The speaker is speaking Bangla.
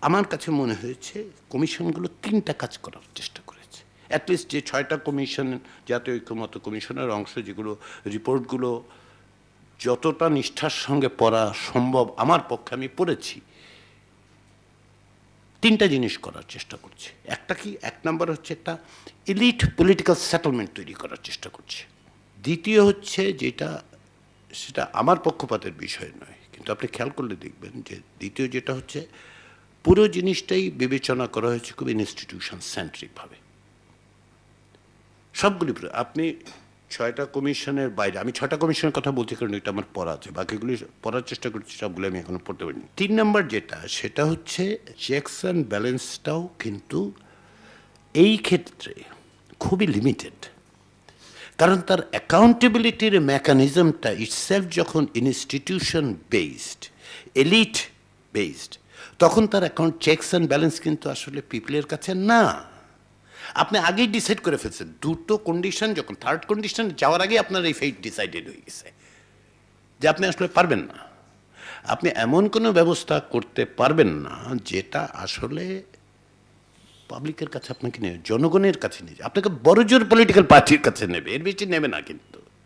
আমার কাছে মনে হয়েছে কমিশনগুলো 3টা কাজ করার চেষ্টা করেছে। অ্যাটলিস্ট যে 6টা কমিশন, জাতীয় ঐক্যমত্য কমিশনের অংশ, যেগুলো রিপোর্টগুলো যতটা নিষ্ঠার সঙ্গে পড়া সম্ভব আমার পক্ষে আমি পড়েছি, 3টা জিনিস করার চেষ্টা করছে। একটা কি, 1 নম্বর হচ্ছে একটা এলিট পলিটিক্যাল সেটেলমেন্ট তৈরি করার চেষ্টা করছে। দ্বিতীয় হচ্ছে যেটা, সেটা আমার পক্ষপাতের বিষয় নয়, কিন্তু আপনি খেয়াল করলে দেখবেন যে দ্বিতীয় যেটা হচ্ছে, পুরো জিনিসটাই বিবেচনা করা হয়েছে খুব ইনস্টিটিউশন সেন্ট্রিকভাবে। সবগুলি আপনি 6টা কমিশনের বাইরে, আমি 6টা কমিশনের কথা বলতে, কারণ এটা আমার পড়া আছে, বাকিগুলি পড়ার চেষ্টা করছি, সবগুলো আমি এখনো পড়তে পারিনি। 3 নম্বর যেটা, সেটা হচ্ছে চেকস অ্যান্ড ব্যালেন্সটাও কিন্তু এই ক্ষেত্রে খুবই লিমিটেড, কারণ তার অ্যাকাউন্টেবিলিটির মেকানিজমটা ইটসেলফ যখন ইনস্টিটিউশন বেসড, এলিট বেসড, তখন তার অ্যাকাউন্ট চেকস অ্যান্ড ব্যালেন্স কিন্তু আসলে পিপলের কাছে না। আপনি আগেই ডিসাইড করে ফেলছেন, দুটো কন্ডিশন যখন, থার্ড কন্ডিশন যাওয়ার আগে আপনার এই ফেট ডিসাইডেড হয়ে গেছে যে আপনি আসলে পারবেন না, আপনি এমন কোনো ব্যবস্থা করতে পারবেন না যেটা আসলে পাবলিকের কাছে আপনাকে নেবে, জনগণের কাছে নেবে, আপনাকে বড় জোর পলিটিক্যাল পার্টির কাছে নেবে, এর বেশি নেবে না কিন্তু।